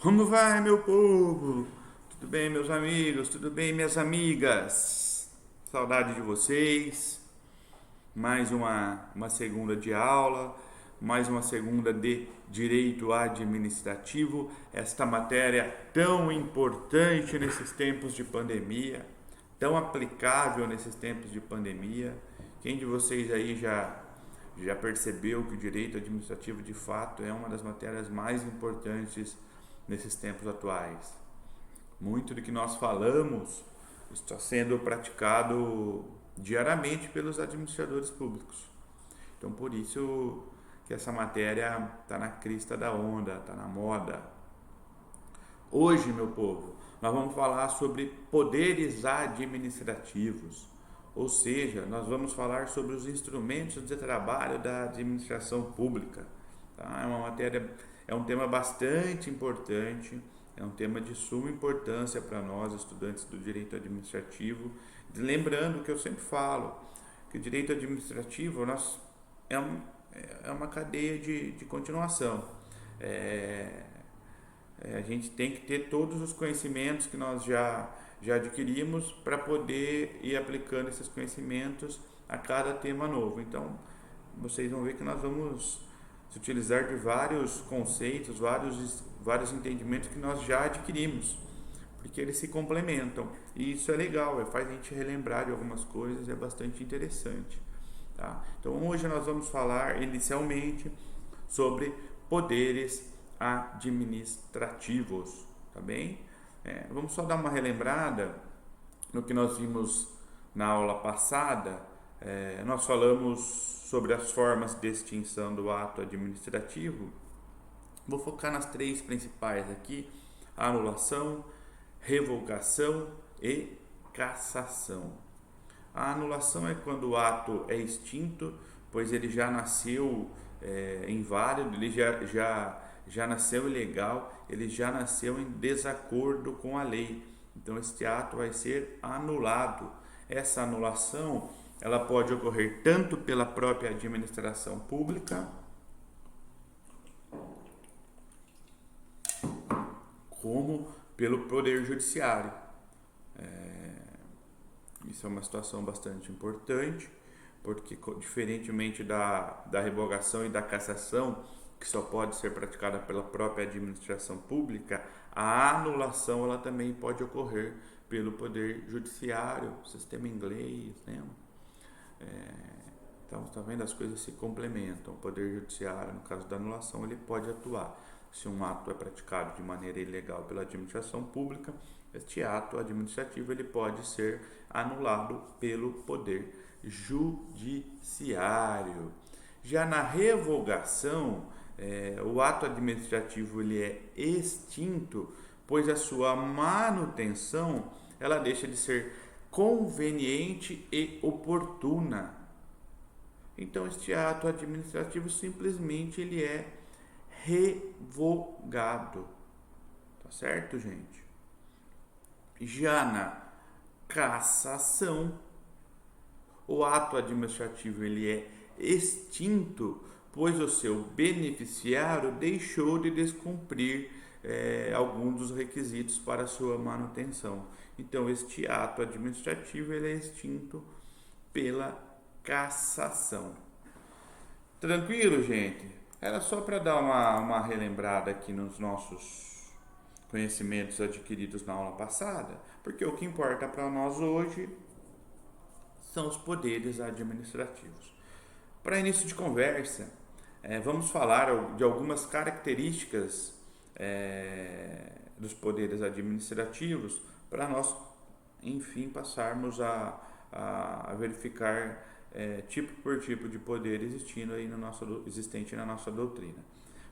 Como vai, meu povo? Tudo bem, meus amigos? Tudo bem, minhas amigas? Saudade de vocês. Mais uma segunda de aula, mais uma segunda de Direito Administrativo, esta matéria tão importante nesses tempos de pandemia, tão aplicável nesses tempos de pandemia. Quem de vocês aí já percebeu que o direito administrativo de fato é uma das matérias mais importantes nesses tempos atuais? Muito do que nós falamos está sendo praticado diariamente pelos administradores públicos. Então, por isso que essa matéria está na crista da onda, está na moda. Hoje, meu povo, nós vamos falar sobre poderes administrativos, ou seja, nós vamos falar sobre os instrumentos de trabalho da administração pública. Tá? É um tema bastante importante, é um tema de suma importância para nós, estudantes do direito administrativo. Lembrando que eu sempre falo que o direito administrativo é, um, é uma cadeia de continuação. É, a gente tem que ter todos os conhecimentos que nós já adquirimos para poder ir aplicando esses conhecimentos a cada tema novo. Então, vocês vão ver que nós vamos se utilizar de vários conceitos, vários entendimentos que nós já adquirimos, porque eles se complementam. E isso é legal, faz a gente relembrar de algumas coisas, é bastante interessante. Tá? Então, hoje nós vamos falar inicialmente sobre poderes administrativos, tá bem? Vamos só dar uma relembrada no que nós vimos na aula passada. Nós falamos sobre as formas de extinção do ato administrativo. Vou focar nas três principais aqui: anulação, revogação e cassação. A anulação é quando o ato é extinto, pois ele já nasceu inválido, ele já nasceu ilegal, ele já nasceu em desacordo com a lei. Então, este ato vai ser anulado. Essa anulação ela pode ocorrer tanto pela própria administração pública, como pelo Poder Judiciário. Isso é uma situação bastante importante, porque diferentemente da revogação e da cassação, que só pode ser praticada pela própria administração pública, a anulação ela também pode ocorrer pelo Poder Judiciário, sistema inglês, né? Então, está vendo? As coisas se complementam. O Poder Judiciário, no caso da anulação, ele pode atuar. Se um ato é praticado de maneira ilegal pela administração pública, este ato administrativo ele pode ser anulado pelo Poder Judiciário. Já na revogação, o ato administrativo ele é extinto, pois a sua manutenção ela deixa de ser conveniente e oportuna. Então, este ato administrativo simplesmente ele é revogado. Tá certo, gente? Já na cassação, o ato administrativo ele é extinto, pois o seu beneficiário deixou de descumprir alguns dos requisitos para sua manutenção. Então, este ato administrativo ele é extinto pela cassação. Tranquilo, gente? Era só para dar uma relembrada aqui nos nossos conhecimentos adquiridos na aula passada, porque o que importa para nós hoje são os poderes administrativos. Para início de conversa, vamos falar de algumas características dos poderes administrativos para nós, enfim, passarmos a verificar tipo por tipo de poder existente na nossa doutrina.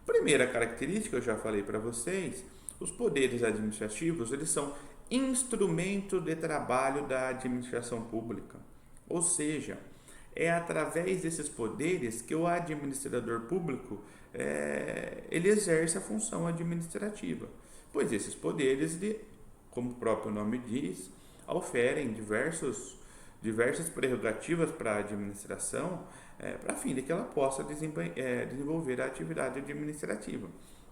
Primeira característica, eu já falei para vocês, os poderes administrativos eles são instrumento de trabalho da administração pública, ou seja, é através desses poderes que o administrador público ele exerce a função administrativa, pois esses poderes, como o próprio nome diz, oferem diversas prerrogativas para a administração, para fim de que ela possa desenvolver a atividade administrativa.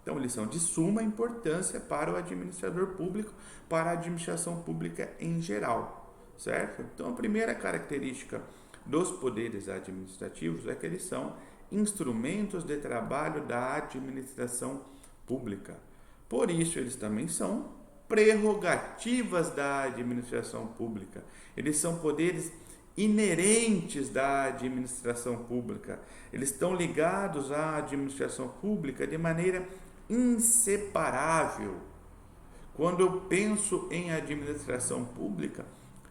Então, eles são de suma importância para o administrador público, para a administração pública em geral, certo? Então, a primeira característica dos poderes administrativos é que eles são instrumentos de trabalho da administração pública. Por isso, eles também são prerrogativas da administração pública. Eles são poderes inerentes da administração pública. Eles estão ligados à administração pública de maneira inseparável. Quando eu penso em administração pública,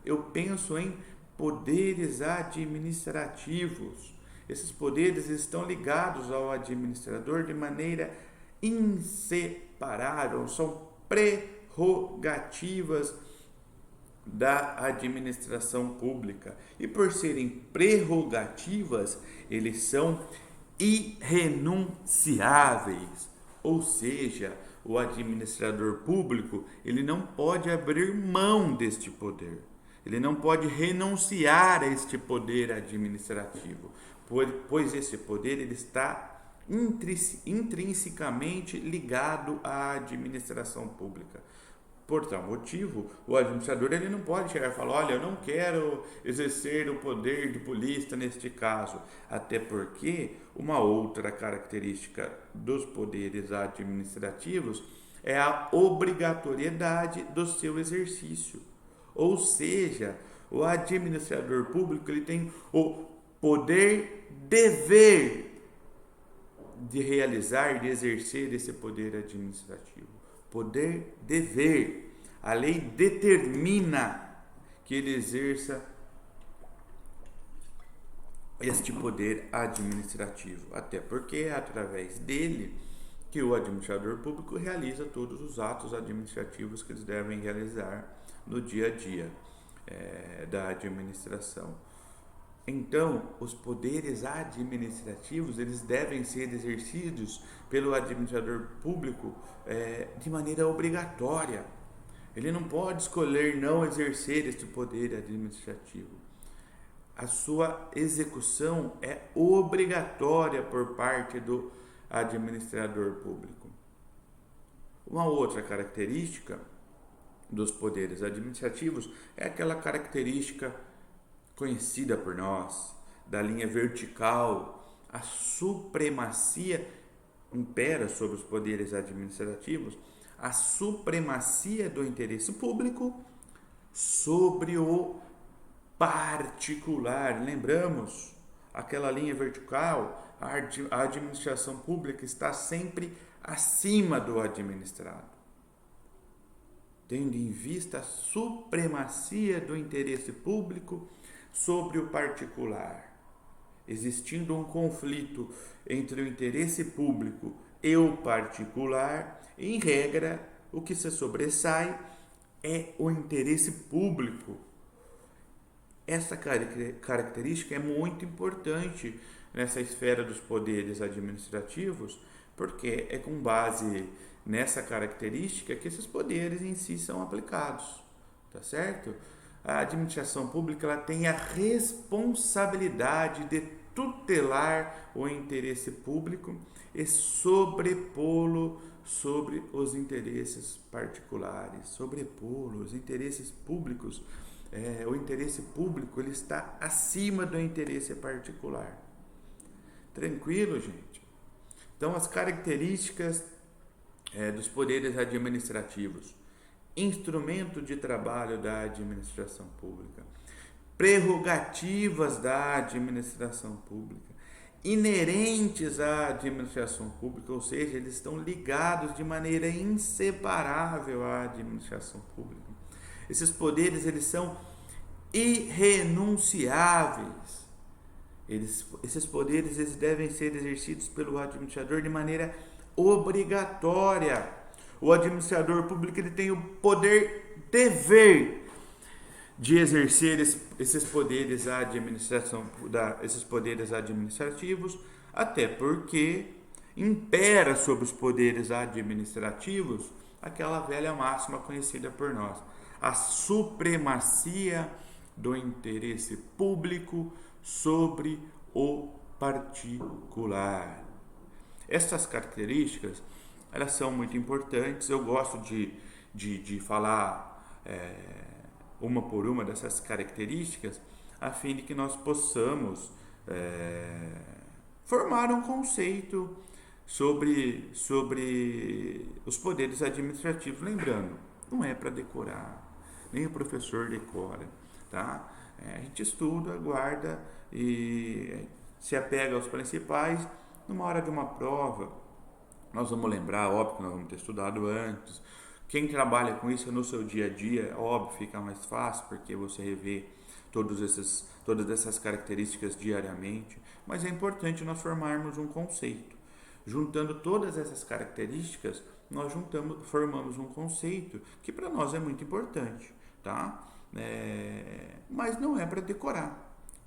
eu penso em poderes administrativos. Esses poderes estão ligados ao administrador de maneira inseparável, são prerrogativas da administração pública. E por serem prerrogativas, eles são irrenunciáveis. Ou seja, o administrador público, ele não pode abrir mão deste poder. Ele não pode renunciar a este poder administrativo, pois esse poder ele está intrinsecamente ligado à administração pública. Por tal motivo, o administrador ele não pode chegar e falar: olha, eu não quero exercer o poder de polícia neste caso. Até porque uma outra característica dos poderes administrativos é a obrigatoriedade do seu exercício. Ou seja, o administrador público ele tem o dever de realizar, de exercer esse poder administrativo. Poder, dever. A lei determina que ele exerça este poder administrativo, até porque é através dele que o administrador público realiza todos os atos administrativos que eles devem realizar no dia a dia da administração. Então, os poderes administrativos eles devem ser exercidos pelo administrador público de maneira obrigatória. Ele não pode escolher não exercer este poder administrativo. A sua execução é obrigatória por parte do administrador público. Uma outra característica dos poderes administrativos é aquela característica conhecida por nós, da linha vertical. A supremacia impera sobre os poderes administrativos, a supremacia do interesse público sobre o particular. Lembramos, aquela linha vertical, a administração pública está sempre acima do administrado, tendo em vista a supremacia do interesse público sobre o particular. Existindo um conflito entre o interesse público e o particular, em regra, o que se sobressai é o interesse público. Essa característica é muito importante nessa esfera dos poderes administrativos, porque é com base nessa característica que esses poderes em si são aplicados, tá certo? A administração pública ela tem a responsabilidade de tutelar o interesse público e sobrepô-lo sobre os interesses particulares, sobrepô-lo, os interesses públicos. O interesse público ele está acima do interesse particular. Tranquilo, gente? Então, as características dos poderes administrativos: instrumento de trabalho da administração pública, prerrogativas da administração pública, inerentes à administração pública, ou seja, eles estão ligados de maneira inseparável à administração pública. Esses poderes eles são irrenunciáveis. Esses poderes eles devem ser exercidos pelo administrador de maneira obrigatória. O administrador público ele tem o dever de exercer esses poderes esses poderes administrativos, até porque impera sobre os poderes administrativos aquela velha máxima conhecida por nós: a supremacia do interesse público sobre o particular. Essas características elas são muito importantes. Eu gosto de falar uma por uma dessas características, a fim de que nós possamos formar um conceito sobre os poderes administrativos. Lembrando, não é para decorar, nem o professor decora, tá? A gente estuda, guarda e se apega aos principais. Numa hora de uma prova, nós vamos lembrar, óbvio que nós vamos ter estudado antes. Quem trabalha com isso no seu dia a dia, óbvio, fica mais fácil, porque você revê todas essas características diariamente, mas é importante nós formarmos um conceito. Juntando todas essas características, nós formamos um conceito que para nós é muito importante, tá? Mas não é para decorar.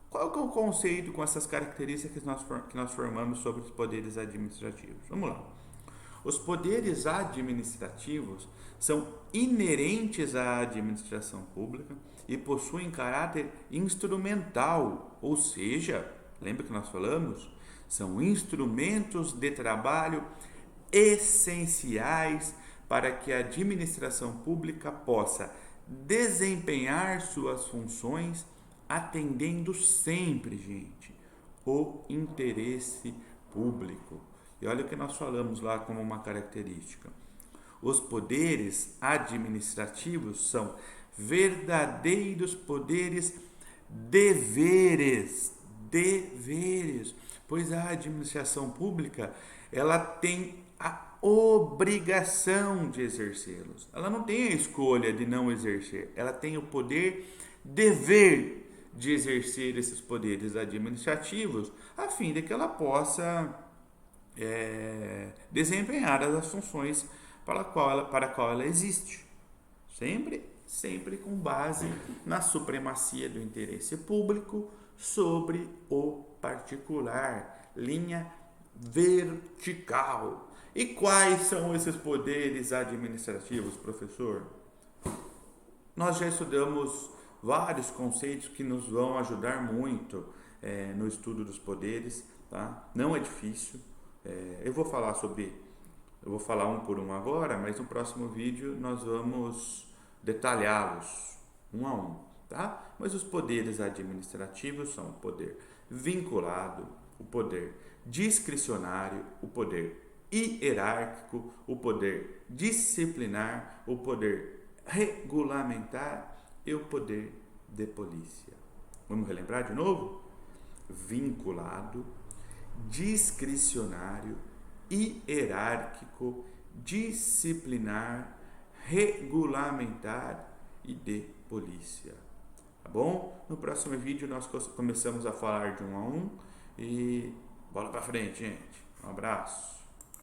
Qual que é o conceito com essas características que nós formamos sobre os poderes administrativos? Vamos lá. Os poderes administrativos são inerentes à administração pública e possuem caráter instrumental, ou seja, lembra que nós falamos? São instrumentos de trabalho essenciais para que a administração pública possa desempenhar suas funções atendendo sempre, gente, o interesse público. E olha o que nós falamos lá como uma característica. Os poderes administrativos são verdadeiros poderes deveres, pois a administração pública, ela tem a obrigação de exercê-los. Ela não tem a escolha de não exercer, ela tem o dever de exercer esses poderes administrativos, a fim de que ela possa desempenhar as funções para a qual ela existe. Sempre com base na supremacia do interesse público sobre o particular, linha vertical. E quais são esses poderes administrativos, professor? Nós já estudamos vários conceitos que nos vão ajudar muito no estudo dos poderes, tá? Não é difícil. Eu vou falar um por um agora, mas no próximo vídeo nós vamos detalhá-los um a um, tá? Mas os poderes administrativos são o poder vinculado, o poder discricionário, o poder hierárquico, o poder disciplinar, o poder regulamentar e o poder de polícia. Vamos relembrar de novo? Vinculado, discricionário, hierárquico, disciplinar, regulamentar e de polícia. Tá bom? No próximo vídeo nós começamos a falar de um a um e bola pra frente, gente. Um abraço.